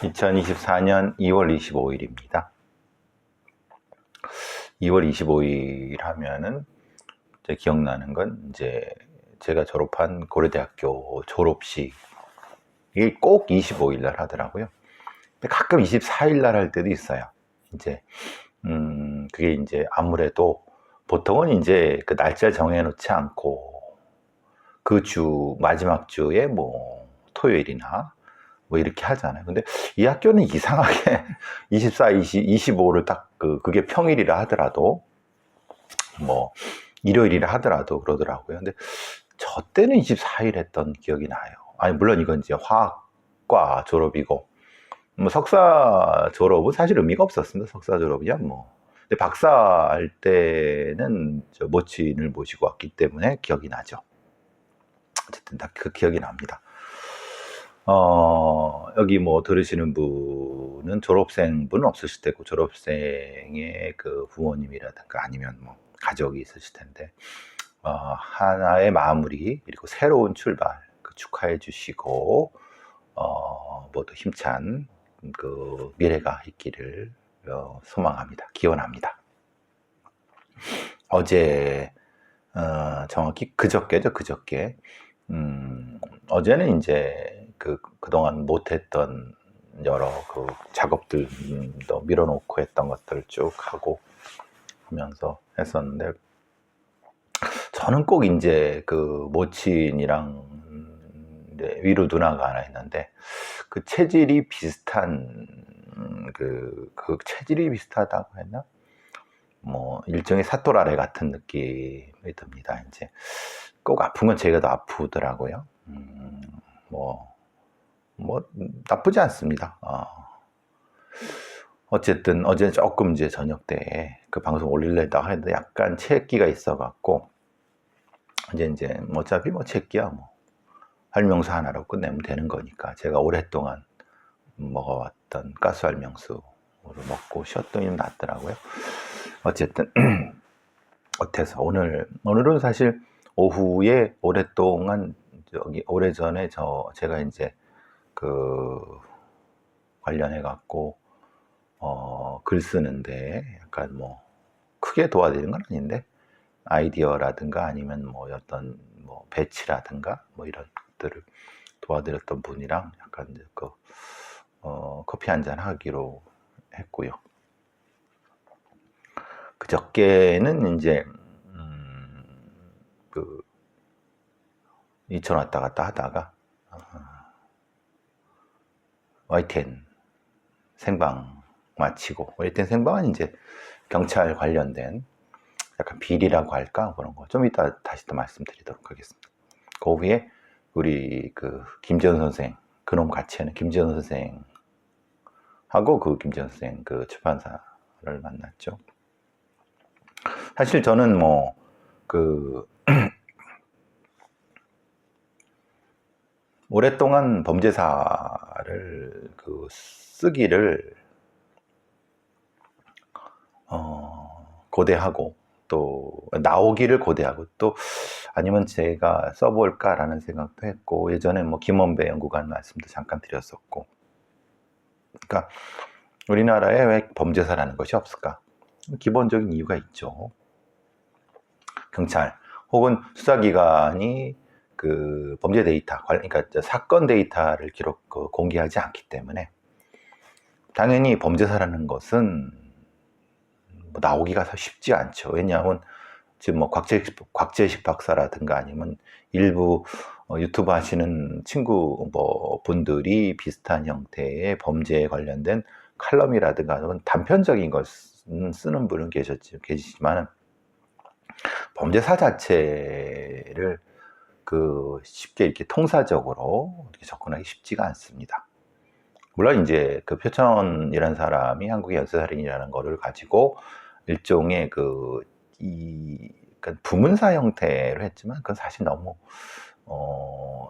2024년 2월 25일입니다. 2월 25일 하면은 이제 기억나는 건 이제 제가 졸업한 고려대학교 졸업식이 꼭 25일 날 하더라고요. 근데 가끔 24일 날 할 때도 있어요. 이제 그게 이제 아무래도 보통은 이제 그 날짜를 정해놓지 않고 그 주 마지막 주에 뭐 토요일이나 뭐 이렇게 하잖아요. 근데 이 학교는 이상하게 24, 20, 25를 딱 그게 평일이라 하더라도 뭐 일요일이라 하더라도 그러더라고요. 근데 저 때는 24일 했던 기억이 나요. 아니 물론 이건 이제 화학과 졸업이고 뭐 석사 졸업은 사실 의미가 없었습니다. 석사 졸업이야 뭐. 근데 박사 할 때는 저 모친을 모시고 왔기 때문에 기억이 나죠. 어쨌든 다 그 기억이 납니다. 여기 뭐 들으시는 분은 졸업생 분은 없으실 테고 졸업생의 그 부모님이라든가 아니면 뭐 가족이 있으실 텐데 하나의 마무리 그리고 새로운 출발 축하해 주시고 모두 힘찬 그 미래가 있기를 소망합니다. 기원합니다. 어제 정확히 그저께죠. 그저께 어제는 이제 그동안 못했던 여러 그 작업들도 밀어놓고 했던 것들을 쭉 하고 하면서 했었는데 저는 꼭 이제 그 모친이랑 이제 위로 누나가 하나 있는데 그 체질이 비슷한 그 체질이 비슷하다고 했나? 뭐 일종의 사또라레 같은 느낌이 듭니다. 이제 꼭 아픈 건 제가 더 아프더라고요. 뭐 나쁘지 않습니다. 어쨌든 어제 조금 이제 저녁 때 그 방송 올리려다가 했는데 약간 체기가 있어갖고 이제 뭐 어차피 뭐 체기야 뭐 활명수 하나로 끝내면 되는 거니까 제가 오랫동안 먹어왔던 가스 활명수로 먹고 쉬었더니 좀 낫더라고요. 어쨌든 어때서 오늘은 사실 오후에 오랫동안 저기 오래전에 제가 이제 그 관련해 갖고 글 쓰는데 약간 뭐 크게 도와드리는 건 아닌데 아이디어라든가 아니면 뭐 어떤 뭐 배치라든가 뭐 이런 것들을 도와드렸던 분이랑 약간 이제 커피 한잔 하기로 했고요. 그저께는 이제 이천 왔다 갔다 하다가 YTN 생방 마치고 YTN 생방은 이제 경찰 관련된 약간 비리라고 할까 그런 거 좀 이따 다시 또 말씀드리도록 하겠습니다. 그 후에 우리 그 김지현 선생 그놈 같이 하는 김지현 선생 하고 그 김지현 선생 그 출판사를 만났죠. 사실 저는 뭐 오랫동안 범죄사를 쓰기를 고대하고 또 나오기를 고대하고 또 아니면 제가 써볼까라는 생각도 했고 예전에 뭐 김원배 연구관 말씀도 잠깐 드렸었고 그러니까 우리나라에 왜 범죄사라는 것이 없을까? 기본적인 이유가 있죠. 경찰 혹은 수사기관이 그 범죄 데이터, 그러니까 사건 데이터를 공개하지 않기 때문에 당연히 범죄사라는 것은 뭐 나오기가 쉽지 않죠. 왜냐하면 지금 뭐 곽재식 박사라든가 아니면 일부 유튜브 하시는 친구 뭐 분들이 비슷한 형태의 범죄에 관련된 칼럼이라든가 단편적인 걸 쓰는 분은 계시지만 범죄사 자체를 쉽게 이렇게 통사적으로 이렇게 접근하기 쉽지가 않습니다. 물론 이제 그 표천이라는 사람이 한국의 연쇄살인이라는 거를 가지고 일종의 그러니까 부문사 형태로 했지만 그건 사실 너무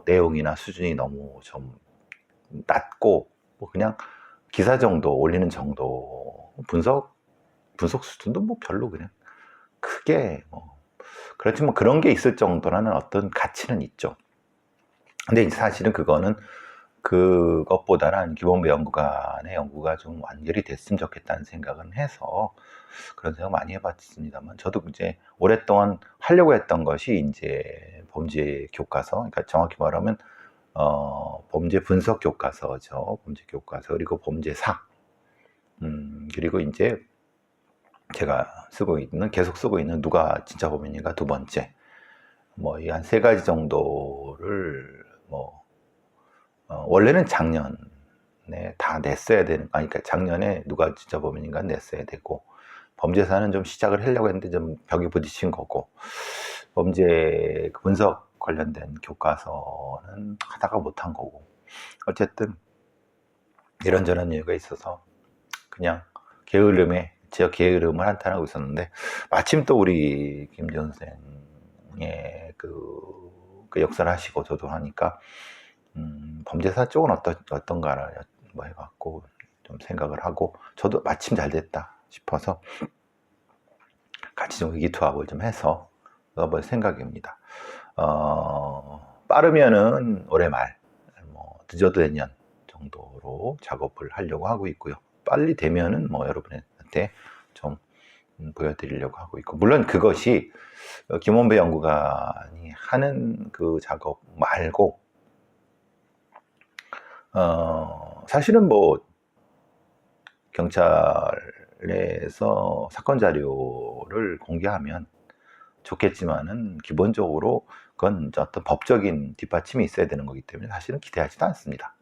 내용이나 수준이 너무 좀 낮고 뭐 그냥 기사 정도 올리는 정도 분석 수준도 뭐 별로 그냥 크게 그렇지만 그런 게 있을 정도라는 어떤 가치는 있죠. 근데 사실은 그거는 그것보다는 기본부 연구관의 연구가 좀 완결이 됐으면 좋겠다는 생각은 해서 그런 생각 많이 해봤습니다만, 저도 이제 오랫동안 하려고 했던 것이 이제 범죄 교과서, 그러니까 정확히 말하면 범죄 분석 교과서죠. 범죄 교과서, 그리고 범죄사, 그리고 이제 제가 계속 쓰고 있는 누가 진짜 범인인가 두 번째, 뭐 이 한 3가지 정도를 원래는 작년에 다 냈어야 되는, 그러니까 작년에 누가 진짜 범인인가 냈어야 되고, 범죄사는 좀 시작을 하려고 했는데 좀 벽에 부딪힌 거고, 범죄 분석 관련된 교과서는 하다가 못한 거고, 어쨌든 이런저런 이유가 있어서 그냥 제 게으름을 한탄하고 있었는데, 마침 또 우리 김 선생의 그 역사를 하시고 저도 하니까 범죄사 쪽은 어떤가를 뭐 해갖고 좀 생각을 하고, 저도 마침 잘 됐다 싶어서 같이 좀 의기투합을 좀 해서 넣어볼 생각입니다. 빠르면은 올해 말, 늦어도 내년 정도로 작업을 하려고 하고 있고요. 빨리 되면은 여러분한테 좀 보여드리려고 하고 있고, 물론 그것이 김원배 연구관이 하는 그 작업 말고, 사실은 경찰에서 사건 자료를 공개하면 좋겠지만은, 기본적으로 그건 어떤 법적인 뒷받침이 있어야 되는 거기 때문에 사실은 기대하지도 않습니다.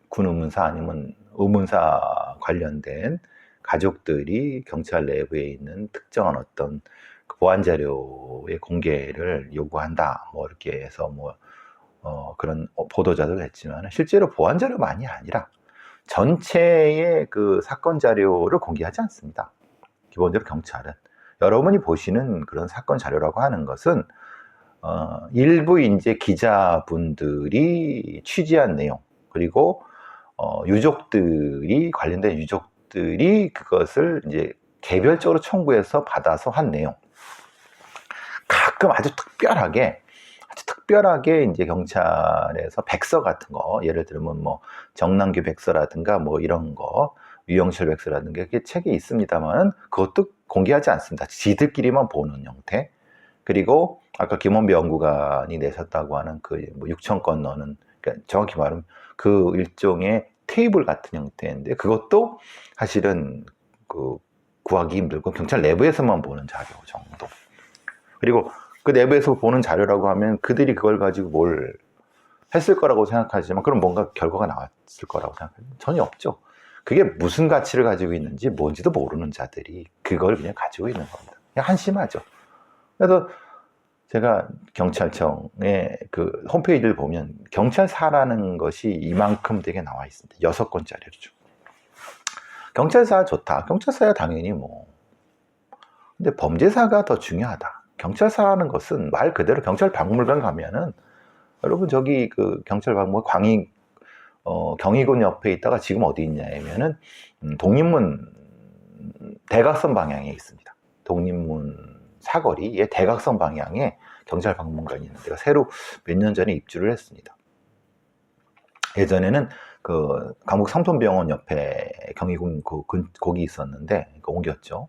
군 의문사 아니면 의문사 관련된 가족들이 경찰 내부에 있는 특정한 어떤 보안 자료의 공개를 요구한다, 이렇게 해서 그런 보도자도 했지만, 실제로 보안 자료만이 아니라 전체의 그 사건 자료를 공개하지 않습니다. 기본적으로 경찰은 여러분이 보시는 그런 사건 자료라고 하는 것은 일부 이제 기자분들이 취재한 내용, 그리고 관련된 유족들이 그것을 이제 개별적으로 청구해서 받아서 한 내용, 가끔 아주 특별하게 이제 경찰에서 백서 같은 거, 예를 들면 정남규 백서라든가 이런 거, 유영철 백서라든가 이게 책이 있습니다만, 그것도 공개하지 않습니다. 지들끼리만 보는 형태. 그리고 아까 김원배 연구관이 내셨다고 하는 그 6,000건 넣는, 그러니까 정확히 말하면 그 일종의 테이블 같은 형태인데, 그것도 사실은 구하기 힘들고 경찰 내부에서만 보는 자료 정도. 그리고 그 내부에서 보는 자료라고 하면 그들이 그걸 가지고 뭘 했을 거라고 생각하지만, 그럼 뭔가 결과가 나왔을 거라고 생각하면 전혀 없죠. 그게 무슨 가치를 가지고 있는지 뭔지도 모르는 자들이 그걸 그냥 가지고 있는 겁니다. 그냥 한심하죠. 그래서 제가 경찰청의 그 홈페이지를 보면 경찰사라는 것이 이만큼 되게 나와 있습니다. 6권짜리죠. 경찰사 좋다. 경찰사야 당연히 근데 범죄사가 더 중요하다. 경찰사라는 것은 말 그대로 경찰 박물관 가면은, 여러분 저기 그 경찰 박물관 경희군 옆에 있다가 지금 어디 있냐면은 독립문 대각선 방향에 있습니다. 독립문 사거리의 대각선 방향에 경찰 박물관이 있는 데가 새로 몇 년 전에 입주를 했습니다. 예전에는 그 강북 성촌병원 옆에 경희군 거기 있었는데 옮겼죠.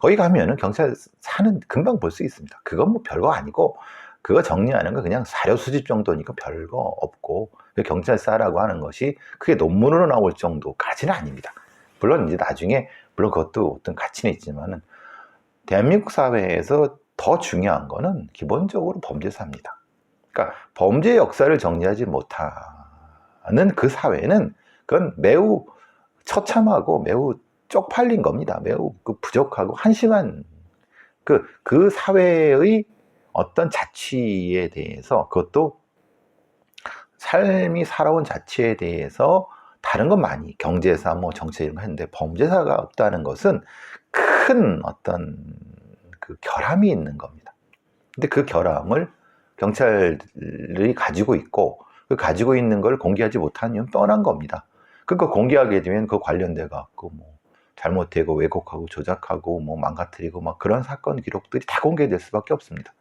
거기 가면은 경찰사는 금방 볼 수 있습니다. 그건 별거 아니고, 그거 정리하는 건 그냥 사료 수집 정도니까 별거 없고, 경찰사라고 하는 것이 그게 논문으로 나올 정도까지는 아닙니다. 물론 이제 나중에 그것도 어떤 가치는 있지만은, 대한민국 사회에서 더 중요한 거는 기본적으로 범죄사입니다. 그러니까 범죄 역사를 정리하지 못하는 그 사회는 그건 매우 처참하고 매우 쪽팔린 겁니다. 매우 부족하고 한심한 그 사회의 어떤 자취에 대해서, 그것도 삶이 살아온 자취에 대해서 다른 건 많이 경제사 정치 이런 거 했는데, 범죄사가 없다는 것은 큰 어떤 결함이 있는 겁니다. 근데 그 결함을 경찰이 가지고 있고, 그 가지고 있는 걸 공개하지 못하는 이유는 뻔한 겁니다. 그거 공개하게 되면 그 관련돼 갖고 잘못되고 왜곡하고 조작하고 망가뜨리고 그런 사건 기록들이 다 공개될 수밖에 없습니다.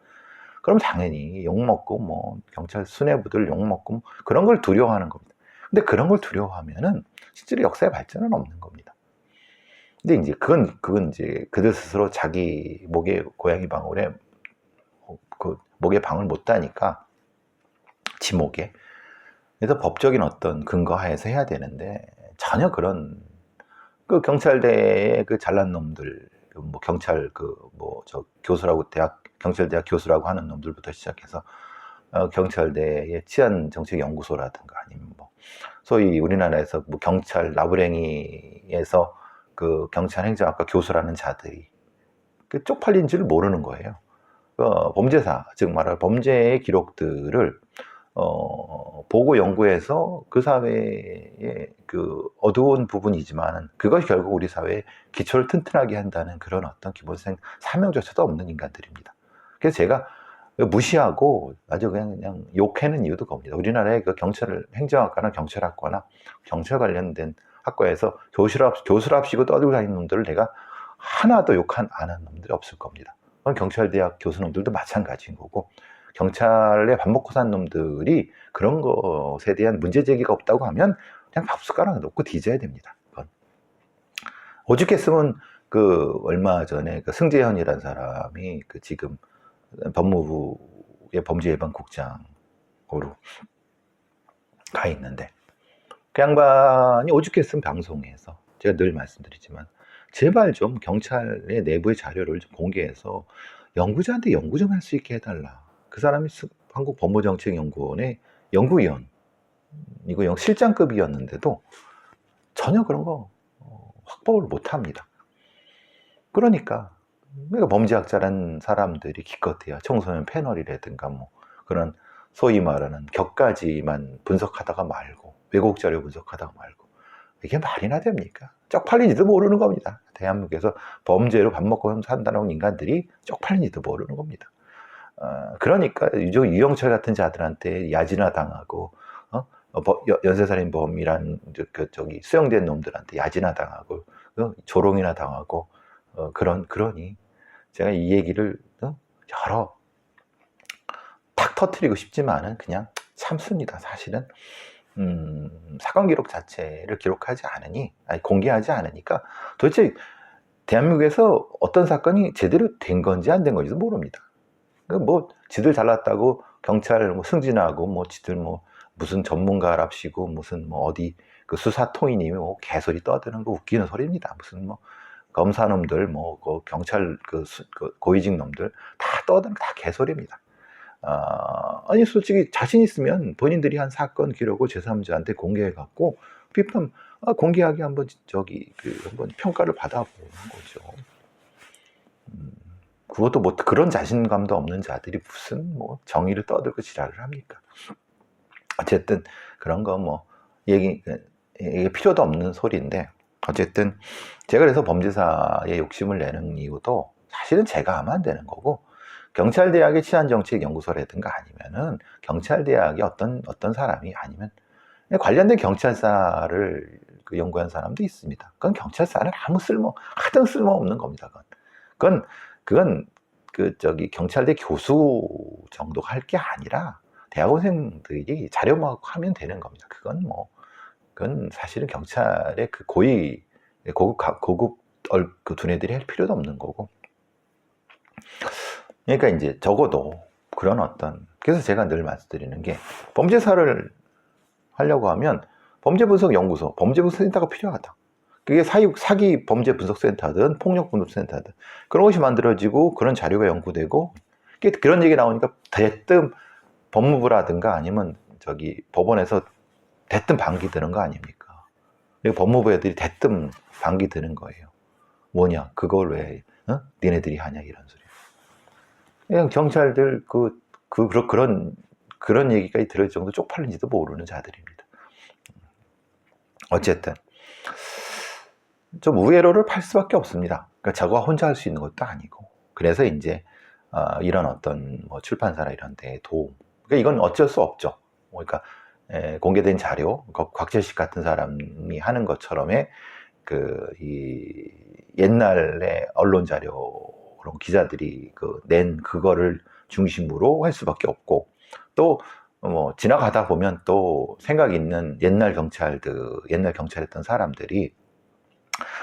그럼 당연히 욕먹고, 뭐, 경찰 수뇌부들 욕먹고, 뭐 그런 걸 두려워하는 겁니다. 근데 그런 걸 두려워하면은 실제로 역사의 발전은 없는 겁니다. 근데 이제 그건 이제 그들 스스로 자기 목에 고양이 방울에 그 목에 방울 못 따니까 지목에. 그래서 법적인 어떤 근거 하에서 해야 되는데 전혀 그런 그 경찰대의 그 잘난 놈들 뭐 경찰 그 뭐 저 교수라고 경찰대학 교수라고 하는 놈들부터 시작해서 경찰대의 치안정책연구소라든가 아니면 뭐 소위 우리나라에서 뭐 경찰 나부랭이에서 그 경찰행정학과 교수라는 자들이 그 쪽팔린 줄 모르는 거예요. 범죄사, 즉 말하는 범죄의 기록들을 보고 연구해서 그 사회의 그 어두운 부분이지만 그것이 결국 우리 사회의 기초를 튼튼하게 한다는 그런 어떤 기본생 사명조차도 없는 인간들입니다. 그래서 제가 무시하고 아주 그냥 욕하는 이유도 겁니다. 우리나라의 그 행정학과나 경찰학과나 경찰 관련된 학과에서 교수랍시고 떠들고 다니는 놈들을 내가 하나도 욕 안 한 놈들이 없을 겁니다. 경찰대학 교수놈들도 마찬가지인 거고 경찰에 밥 먹고 산 놈들이 그런 것에 대한 문제 제기가 없다고 하면 그냥 밥숟가락 놓고 뒤져야 됩니다. 그건. 오죽했으면 그 얼마 전에 그 승재현이라는 사람이 그 지금 법무부의 범죄예방국장으로 가 있는데 그 양반이 오죽했으면 방송에서 제가 늘 말씀드리지만 제발 좀 경찰의 내부의 자료를 좀 공개해서 연구자한테 연구 좀 할 수 있게 해달라. 그 사람이 한국법무정책연구원의 연구위원, 이거 실장급이었는데도 전혀 그런 거 확보를 못합니다. 그러니까 범죄학자란 사람들이 기껏해야 청소년 패널이라든가 뭐 그런 소위 말하는 격가지만 분석하다가 말고 왜곡 자료 분석하다가 말고 이게 말이나 됩니까? 쪽팔린지도 모르는 겁니다. 대한민국에서 범죄로 밥 먹고 산다는 인간들이 쪽팔린지도 모르는 겁니다. 그러니까 유영철 같은 자들한테 야지나 당하고 연쇄살인범이란 수용된 놈들한테 야지나 당하고 조롱이나 당하고 그러니 제가 이 얘기를 여러 탁 터뜨리고 싶지만은 그냥 참습니다. 사실은 사건 기록 자체를 공개하지 않으니까 도대체 대한민국에서 어떤 사건이 제대로 된 건지 안 된 건지도 모릅니다. 뭐 지들 잘났다고 경찰 뭐 승진하고 뭐 지들 뭐 무슨 전문가랍시고 무슨 뭐 어디 그 수사통이니 뭐 개소리 떠드는 거 웃기는 소리입니다. 무슨 뭐 검사놈들 뭐 그 경찰 그 고위직 놈들 다 떠드는 거 다 개소리입니다. 아니 솔직히 자신 있으면 본인들이 한 사건 기록을 제3자한테 공개해갖고 비판 공개하게 한번 한번 평가를 받아보는 거죠. 그것도 뭐 그런 자신감도 없는 자들이 무슨 뭐 정의를 떠들고 지랄을 합니까? 어쨌든 그런 거 뭐 이게 필요도 없는 소리인데 어쨌든 제가 그래서 범죄사에 욕심을 내는 이유도 사실은 제가 하면 안 되는 거고 경찰대학의 치안정책연구소라든가 아니면은 경찰대학의 어떤 사람이 아니면 관련된 경찰사를 연구한 사람도 있습니다. 그건 경찰사는 하등 쓸모없는 겁니다. 그건 경찰대 교수 정도가 할 게 아니라 대학원생들이 자료만 하면 되는 겁니다. 그건 사실은 경찰의 그 고급 그 두뇌들이 할 필요도 없는 거고. 그러니까 이제 적어도 그래서 제가 늘 말씀드리는 게 범죄사를 하려고 하면 범죄분석연구소, 범죄분석센터가 필요하다. 그게 사기 범죄분석센터든 폭력분석센터든 그런 것이 만들어지고 그런 자료가 연구되고 그런 얘기 나오니까 대뜸 법무부라든가 아니면 법원에서 대뜸 반기 드는 거 아닙니까? 그리고 법무부 애들이 대뜸 반기 드는 거예요. 뭐냐, 그걸 왜 니네들이 하냐 이런 소리. 그냥 경찰들 그런 얘기까지 들을 정도 쪽팔린지도 모르는 자들입니다. 어쨌든 좀 우회로를 팔 수밖에 없습니다. 그러니까 저거 혼자 할 수 있는 것도 아니고 그래서 이제 이런 어떤 뭐 출판사나 이런 데에 도움. 그러니까 이건 어쩔 수 없죠. 그러니까 공개된 자료, 곽재식 같은 사람이 하는 것처럼의 이 옛날에 언론 자료 기자들이 낸 그거를 중심으로 할 수밖에 없고, 또 뭐 지나가다 보면 또 생각 있는 옛날 경찰했던 사람들이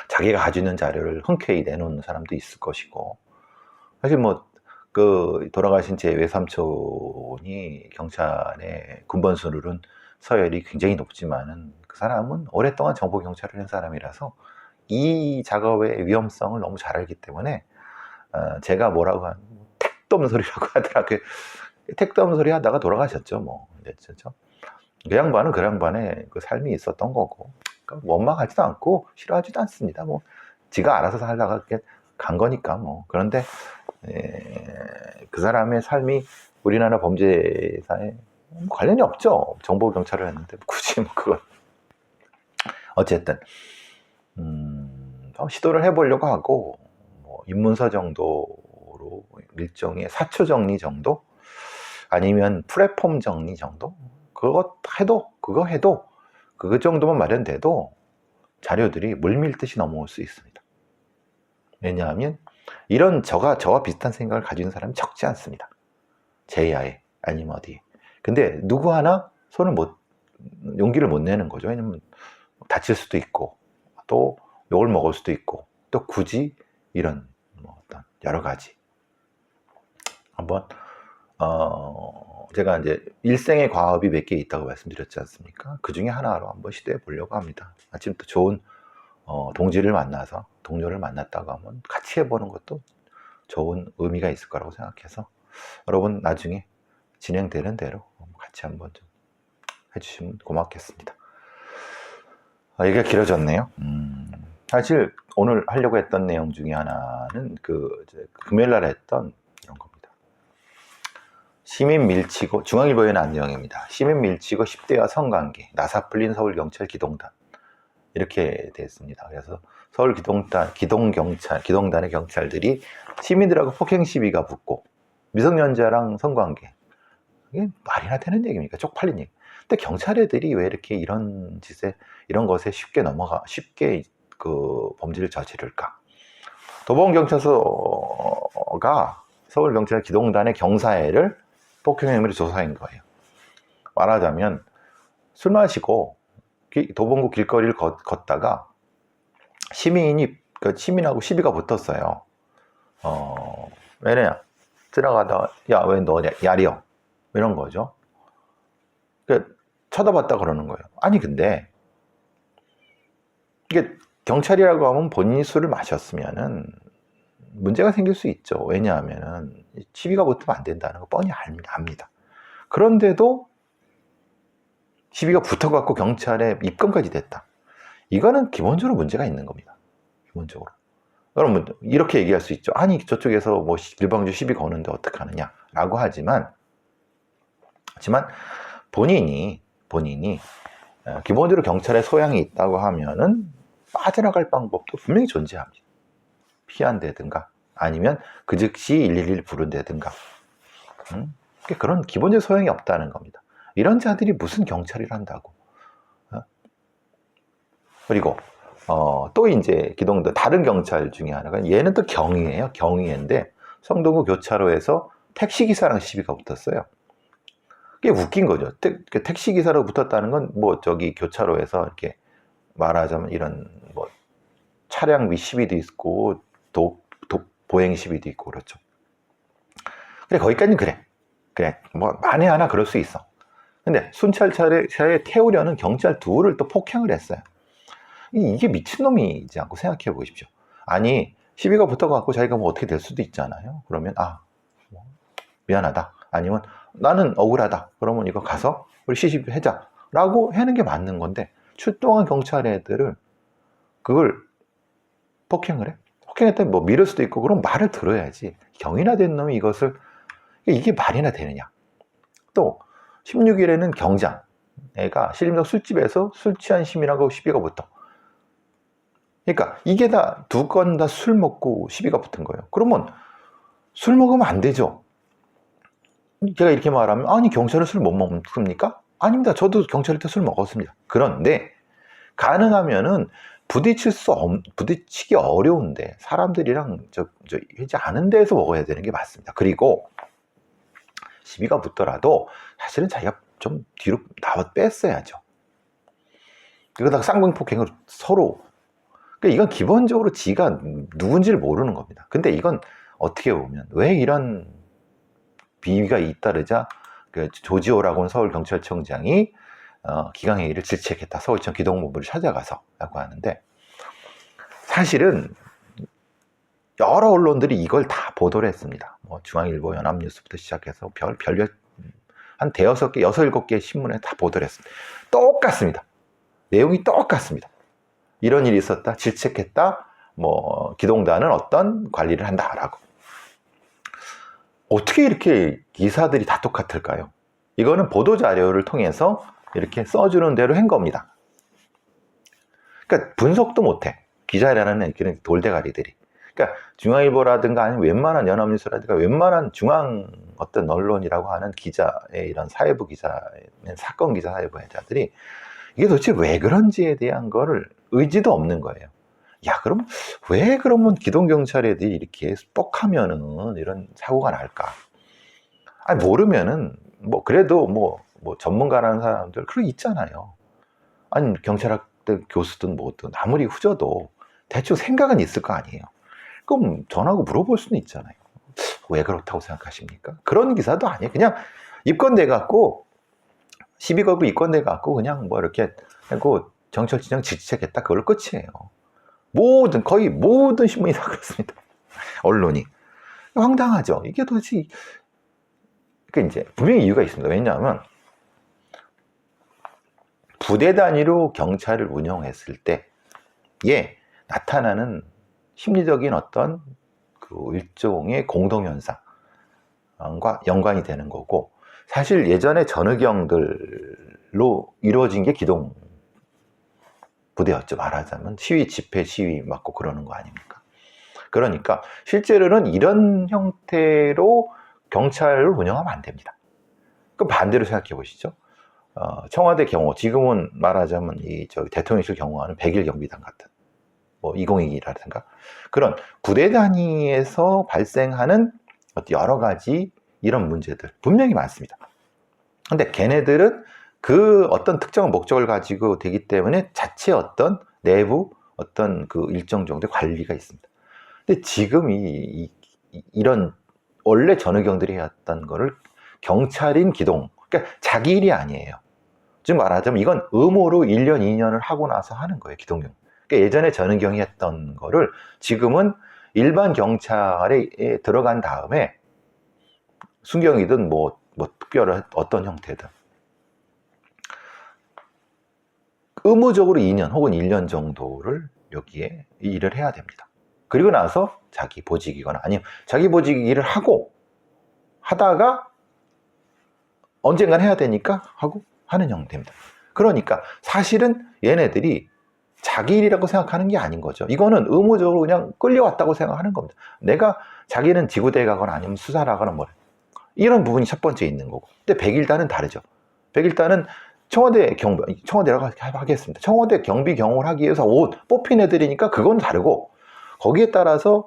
자기가 가지고 있는 자료를 흔쾌히 내놓는 사람도 있을 것이고, 사실 뭐 그 돌아가신 제 외삼촌이 경찰의 군번수는 서열이 굉장히 높지만은 그 사람은 오랫동안 정보 경찰을 한 사람이라서 이 작업의 위험성을 너무 잘 알기 때문에 제가 뭐라고 하는 택도 없는 소리라고 하더라고요. 택도 없는 소리 하다가 돌아가셨죠. 뭐 그렇죠. 그 양반은 그 양반의 그 삶이 있었던 거고, 그러니까 원망하지도 않고 싫어하지도 않습니다. 뭐 지가 알아서 살다가 그렇게 간 거니까 뭐. 그런데 그 사람의 삶이 우리나라 범죄사에 관련이 없죠. 정보 경찰을 했는데 굳이 뭐 그걸 어쨌든 시도를 해보려고 하고, 뭐 인문서 정도로 일종의 사초 정리 정도, 아니면 플랫폼 정리 정도, 그거 해도 그 정도만 마련돼도 자료들이 물밀듯이 넘어올 수 있습니다. 왜냐하면 이런 저와 비슷한 생각을 가지는 사람이 적지 않습니다. 제야에 아니면 어디. 근데 누구 하나 용기를 못 내는 거죠. 왜냐면 다칠 수도 있고, 또 욕을 먹을 수도 있고, 또 굳이 이런 뭐 어떤 여러 가지. 한번 제가 이제 일생의 과업이 몇 개 있다고 말씀드렸지 않습니까? 그 중에 하나로 한번 시도해 보려고 합니다. 아침부터 좋은 동료를 만났다고 하면 같이 해보는 것도 좋은 의미가 있을 거라고 생각해서, 여러분 나중에 진행되는 대로 같이 한번 좀 해주시면 고맙겠습니다. 얘기가 길어졌네요. 사실 오늘 하려고 했던 내용 중에 하나는 금요일날 했던 이런 겁니다. 시민 밀치고, 중앙일보에 나온 내용입니다. 시민 밀치고 10대와 성관계, 나사 풀린 서울경찰 기동단, 이렇게 됐습니다. 그래서 서울 기동단의 경찰들이 시민들하고 폭행 시비가 붙고 미성년자랑 성관계, 이게 말이나 되는 얘기입니까? 쪽팔린 얘기. 근데 경찰 애들이 왜 이렇게 이런 것에 쉽게 그 범죄를 저지를까? 도봉경찰서가 서울경찰 기동단의 경사애를 폭행 혐의로 조사한 거예요. 말하자면 술 마시고 도봉구 길거리를 걷다가 시민하고 시비가 붙었어요. 왜냐? 지나가다가 야, 왜 너 야리여? 이런 거죠. 쳐다봤다 그러는 거예요. 아니 근데 이게 경찰이라고 하면 본인이 술을 마셨으면은 문제가 생길 수 있죠. 왜냐하면은 시비가 붙으면 안 된다는 거 뻔히 압니다. 그런데도 시비가 붙어갖고 경찰에 입건까지 됐다. 이거는 기본적으로 문제가 있는 겁니다. 기본적으로. 그러면 이렇게 얘기할 수 있죠. 아니 저쪽에서 뭐 일방주 시비 거는데 어떡하느냐 라고 하지만 본인이 기본적으로 경찰의 소양이 있다고 하면은 빠져나갈 방법도 분명히 존재합니다. 피한다든가 아니면 그 즉시 111 부른다든가, 그런 기본적 소양이 없다는 겁니다. 이런 자들이 무슨 경찰을 한다고. 그리고 또 이제 다른 경찰 중에 하나가, 얘는 또 경위예요. 경위인데 성동구 교차로에서 택시기사랑 시비가 붙었어요. 꽤 웃긴 거죠. 택시기사로 붙었다는 건 뭐 교차로에서 이렇게 말하자면 이런 뭐 차량비 시비도 있고 보행 시비도 있고 그렇죠. 그래, 거기까지는 그래 뭐 만에 하나 그럴 수 있어. 근데 순찰차에 태우려는 경찰 둘을 또 폭행을 했어요. 이게 미친놈이지 않고 생각해 보십시오. 아니 시비가 붙어갖고 자기가 뭐 어떻게 될 수도 있잖아요. 그러면 뭐 미안하다, 아니면 나는 억울하다, 그러면 이거 가서 우리 시시비 하자 라고 하는 게 맞는 건데, 출동한 경찰 애들을 그걸 폭행을 해? 폭행했다면 뭐 밀을 수도 있고, 그럼 말을 들어야지. 경위나 된 놈이 이게 말이나 되느냐. 또 16일에는 경장 애가 신림동 술집에서 술 취한 시민하고 시비가 붙어. 그러니까 이게 다 두 건 다 술 먹고 시비가 붙은 거예요. 그러면 술 먹으면 안 되죠. 제가 이렇게 말하면, 아니 경찰은 술 못 먹습니까? 아닙니다. 저도 경찰일 때 술 먹었습니다. 그런데 가능하면은 부딪히기 어려운데 사람들이랑 하지 않은 데에서 먹어야 되는 게 맞습니다. 그리고 시비가 붙더라도 사실은 자기가 좀 뒤로 나와 뺐어야죠. 그러다가 쌍방폭행으로 서로. 그러니까 이건 기본적으로 지가 누군지를 모르는 겁니다. 근데 이건 어떻게 보면 왜 이런 비위가 잇따르자 그 조지호라고는 서울경찰청장이 기강회의를 질책했다. 서울청 기동본부를 찾아가서 라고 하는데, 사실은 여러 언론들이 이걸 다 보도를 했습니다. 뭐 중앙일보, 연합뉴스부터 시작해서 별별 한 대여섯 개, 6-7개 신문에 다 보도를 했습니다. 똑같습니다. 내용이 똑같습니다. 이런 일이 있었다, 질책했다, 뭐 기동단은 어떤 관리를 한다라고. 어떻게 이렇게 기사들이 다 똑같을까요? 이거는 보도자료를 통해서 이렇게 써주는 대로 한 겁니다. 그러니까 분석도 못해, 기자라는 그런 돌대가리들이. 그러니까 중앙일보라든가 아니면 웬만한 연합뉴스라든가 웬만한 중앙 어떤 언론이라고 하는 기자의 이런 사회부 기자, 사건 기자 사회부 기자들이 이게 도대체 왜 그런지에 대한 거를 의지도 없는 거예요. 야, 그럼 왜 그러면 기동경찰 애들이 이렇게 뻑하면은 이런 사고가 날까? 아니, 모르면은 뭐 그래도 뭐 전문가라는 사람들 그런 거 있잖아요. 아니, 경찰학대 교수든 뭐든 아무리 후져도 대충 생각은 있을 거 아니에요. 그럼 전화하고 물어볼 수는 있잖아요. 왜 그렇다고 생각하십니까? 그런 기사도 아니에요. 그냥 입건돼 갖고 시비거부 입건돼 갖고 그냥 뭐 이렇게 하고 정철진영 질책했다, 그걸로 끝이에요. 거의 모든 신문이 다 그렇습니다. 언론이. 황당하죠. 이게 도대체, 이제 분명히 이유가 있습니다. 왜냐하면 부대 단위로 경찰을 운영했을 때에 나타나는 심리적인 어떤 그 일종의 공동현상과 연관이 되는 거고, 사실 예전에 전의경들로 이루어진 게 기동 부대였죠. 말하자면 시위, 집회 시위 맞고 그러는 거 아닙니까? 그러니까 실제로는 이런 형태로 경찰을 운영하면 안 됩니다. 그럼 반대로 생각해 보시죠. 청와대 경호, 지금은 말하자면 대통령실 경호하는 100일 경비단 같은, 뭐 2022라든가 그런 부대 단위에서 발생하는 여러 가지 이런 문제들 분명히 많습니다. 근데 걔네들은 그 어떤 특정한 목적을 가지고 되기 때문에 자체 어떤 내부 어떤 그 일정 정도의 관리가 있습니다. 근데 지금 이런 원래 전의경들이 해왔던 거를 경찰인 기동, 그러니까 자기 일이 아니에요. 즉 말하자면 이건 의무로 1년, 2년을 하고 나서 하는 거예요, 기동경. 그러니까 예전에 전의경이 했던 거를 지금은 일반 경찰에 들어간 다음에 순경이든 뭐 특별한 어떤 형태든 의무적으로 2년 혹은 1년 정도를 여기에 일을 해야 됩니다. 그리고 나서 자기 보직이거나 아니면 자기 보직 일을 하다가 언젠간 해야 되니까 하고 하는 형태입니다. 그러니까 사실은 얘네들이 자기 일이라고 생각하는 게 아닌 거죠. 이거는 의무적으로 그냥 끌려왔다고 생각하는 겁니다. 내가 자기는 지구대에 가거나 아니면 수사를 하거나 뭐 이런 부분이 첫 번째 있는 거고. 근데 100일단은 다르죠. 100일단은 청와대라고 하겠습니다. 청와대 경비 경호를 하기 위해서 뽑힌 애들이니까 그건 다르고, 거기에 따라서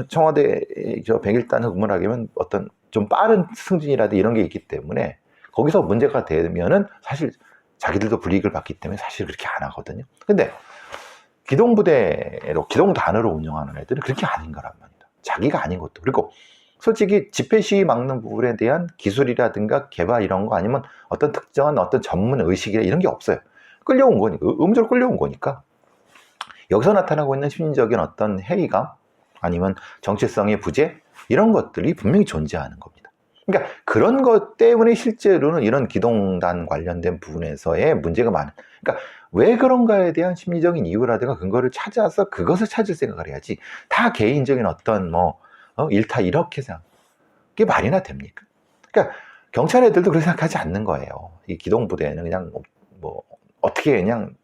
청와대 100일단 근무를 하려면 어떤 좀 빠른 승진이라든지 이런 게 있기 때문에 거기서 문제가 되면은 사실 자기들도 불이익을 받기 때문에 사실 그렇게 안 하거든요. 근데 기동부대로 기동단으로 운영하는 애들은 그렇게 아닌 거란 말입니다. 자기가 아닌 것도. 그리고 솔직히 집회 시위 막는 부분에 대한 기술이라든가 개발 이런 거 아니면 어떤 특정한 어떤 전문 의식이나 이런 게 없어요. 끌려온 거니까, 음주로 끌려온 거니까. 여기서 나타나고 있는 심리적인 어떤 회의감 아니면 정체성의 부재 이런 것들이 분명히 존재하는 겁니다. 그러니까 그런 것 때문에 실제로는 이런 기동단 관련된 부분에서의 문제가 많은, 그러니까 왜 그런가에 대한 심리적인 이유라든가 근거를 찾아서 그것을 찾을 생각을 해야지, 다 개인적인 어떤 일타 이렇게 생각, 그게 말이나 됩니까? 그러니까 경찰 애들도 그렇게 생각하지 않는 거예요. 이 기동부대는 그냥 어떻게 그냥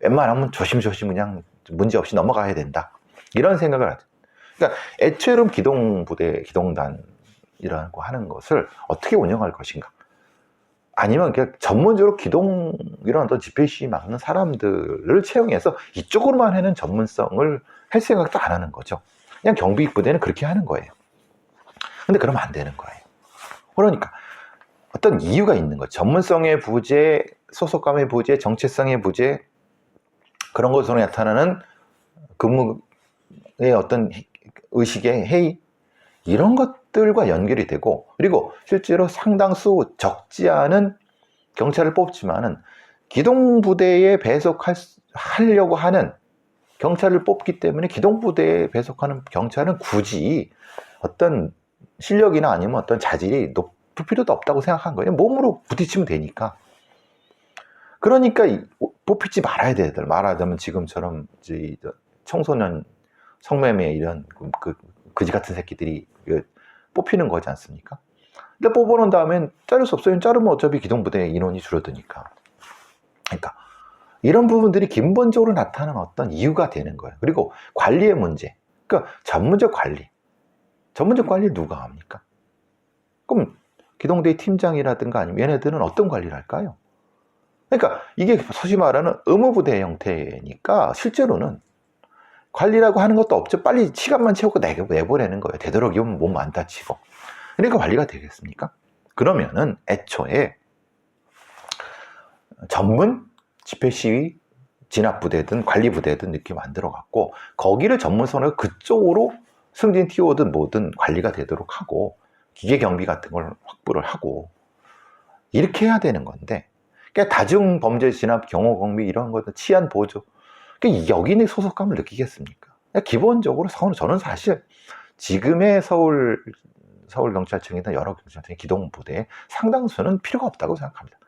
웬만하면 조심조심 그냥 문제없이 넘어가야 된다, 이런 생각을 하죠. 그러니까 애초에 기동부대, 기동단이라고 하는 것을 어떻게 운영할 것인가, 아니면 그냥 전문적으로 이런 어떤 집회 시위 막는 사람들을 채용해서 이쪽으로만 하는 전문성을 할 생각도 안 하는 거죠. 그냥 경비부대는 그렇게 하는 거예요. 근데 그러면 안 되는 거예요. 그러니까 어떤 이유가 있는 거죠. 전문성의 부재, 소속감의 부재, 정체성의 부재, 그런 것으로 나타나는 근무의 어떤 의식의 해이, 이런 것들과 연결이 되고, 그리고 실제로 상당수 적지 않은 경찰을 뽑지만은 기동부대에 배속하려고 하는 경찰을 뽑기 때문에 기동부대에 배속하는 경찰은 굳이 어떤 실력이나 아니면 어떤 자질이 높을 필요도 없다고 생각한 거예요. 몸으로 부딪히면 되니까. 그러니까 뽑히지 말아야 되들. 말하자면 지금처럼 청소년 성매매 이런 그지 같은 새끼들이 뽑히는 거지 않습니까? 근데 뽑아놓은 다음엔 자를 수 없어요. 자르면 어차피 기동부대 인원이 줄어드니까. 그러니까 이런 부분들이 근본적으로 나타나는 어떤 이유가 되는 거예요. 그리고 관리의 문제. 그러니까 전문적 관리. 전문적 관리를 누가 합니까? 그럼 기동대 팀장이라든가 아니면 얘네들은 어떤 관리를 할까요? 그러니까 이게 소위 말하는 의무부대 형태니까 실제로는 관리라고 하는 것도 없죠. 빨리 시간만 채우고 내보내는 거예요. 되도록이면 몸 안 다치고. 그러니까 관리가 되겠습니까? 그러면은 애초에 전문 집회시위 진압부대든 관리부대든 이렇게 만들어갖고 거기를 전문성을 그쪽으로 승진 TO든 뭐든 관리가 되도록 하고 기계경비 같은 걸 확보를 하고 이렇게 해야 되는 건데, 그러니까 다중범죄 진압 경호경비 이런 것들 치안 보조, 그러니까 여기는 소속감을 느끼겠습니까? 그러니까 기본적으로 저는 사실 지금의 서울경찰청이나 여러 경찰청의 기동부대에 상당수는 필요가 없다고 생각합니다.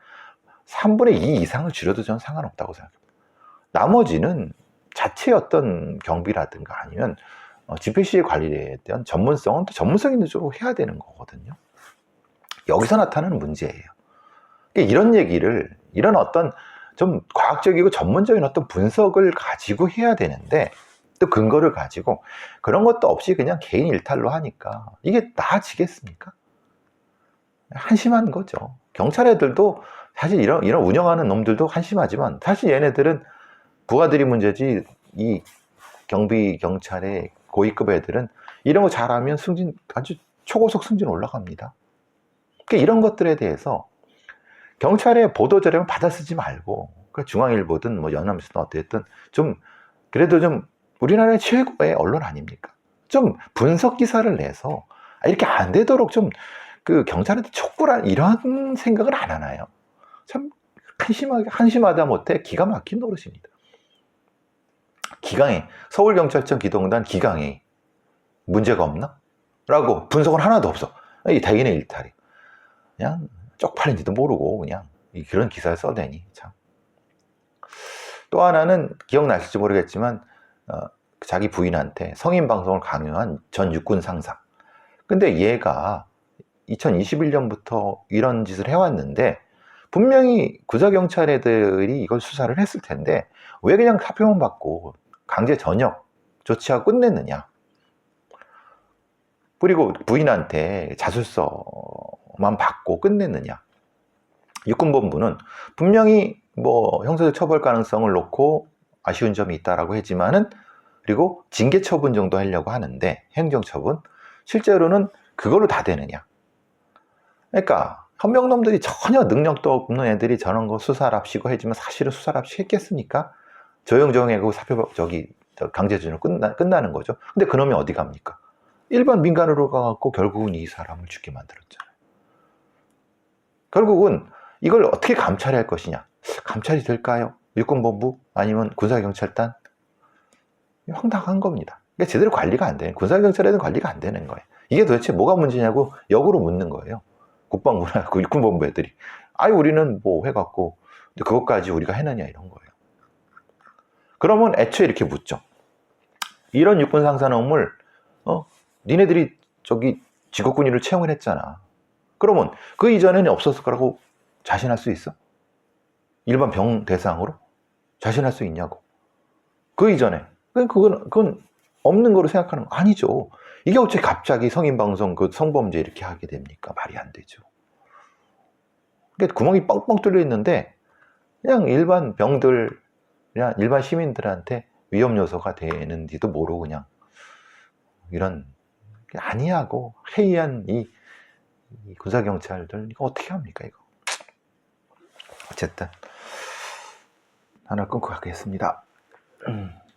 3분의 2 이상을 줄여도 저는 상관없다고 생각합니다. 나머지는 자체 어떤 경비라든가 아니면 집회시의 관리에 대한 전문성은 또 전문성 있는 쪽으로 해야 되는 거거든요. 여기서 나타나는 문제예요. 그러니까 이런 얘기를, 이런 어떤 좀 과학적이고 전문적인 어떤 분석을 가지고 해야 되는데, 또 근거를 가지고 그런 것도 없이 그냥 개인 일탈로 하니까 이게 나아지겠습니까? 한심한 거죠. 경찰 애들도 사실 이런 운영하는 놈들도 한심하지만 사실 얘네들은 부하들이 문제지, 이 경비 경찰의 고위급 애들은 이런 거 잘하면 승진, 아주 초고속 승진 올라갑니다. 그러니까 이런 것들에 대해서 경찰의 보도자료만 받아쓰지 말고, 그러니까 중앙일보든 뭐 연합뉴스든 어쨌든 좀 그래도 좀 우리나라의 최고의 언론 아닙니까? 좀 분석 기사를 내서 이렇게 안 되도록 좀 그 경찰한테 촉구란 이런 생각을 안 하나요? 참 한심하다 못해 기가 막힌 노릇입니다. 기강에, 서울경찰청 기동단 기강에 문제가 없나? 라고 분석은 하나도 없어. 이 대인의 일탈이. 그냥 쪽팔린지도 모르고 그냥 그런 기사를 써대니 참. 또 하나는 기억나실지 모르겠지만 자기 부인한테 성인 방송을 강요한 전 육군 상사. 근데 얘가 2021년부터 이런 짓을 해왔는데 분명히 구자경찰 애들이 이걸 수사를 했을 텐데 왜 그냥 사표만 받고 강제 전역 조치하고 끝냈느냐. 그리고 부인한테 자술서만 받고 끝냈느냐. 육군본부는 분명히 뭐 형사적 처벌 가능성을 놓고 아쉬운 점이 있다라고 했지만은, 그리고 징계 처분 정도 하려고 하는데 행정처분, 실제로는 그걸로 다 되느냐. 그러니까 현명놈들이 전혀 능력도 없는 애들이 저런 거 수사랍시고 했지만 사실은 수사랍시 했겠습니까? 조용조용하고 사표 강제징용으로 끝나는 거죠. 근데 그놈이 어디 갑니까? 일반 민간으로 가갖고 결국은 이 사람을 죽게 만들었잖아요. 결국은 이걸 어떻게 감찰할 것이냐. 감찰이 될까요? 육군본부 아니면 군사경찰단? 황당한 겁니다. 그러니까 제대로 관리가 안 되는, 군사경찰에는 관리가 안 되는 거예요. 이게 도대체 뭐가 문제냐고 역으로 묻는 거예요. 국방부나 육군본부 애들이. 우리는 뭐 해갖고 그것까지 우리가 해내냐 이런 거예요. 그러면 애초에 이렇게 묻죠. 이런 육군 상사놈을 니네들이 직업군인을 채용을 했잖아. 그러면 그 이전에는 없었을 거라고 자신할 수 있어? 일반 병 대상으로? 자신할 수 있냐고. 그 이전에. 그건 없는 거로 생각하는 거 아니죠. 이게 어떻게 갑자기 성인방송 성범죄 이렇게 하게 됩니까? 말이 안 되죠. 그러니까 구멍이 뻥뻥 뚫려 있는데 그냥 일반 병들, 그냥 일반 시민들한테 위험 요소가 되는지도 모르고 그냥 이런 아니하고 해이한 이 이 군사경찰들 이거 어떻게 합니까 이거. 어쨌든 하나 끊고 가겠습니다.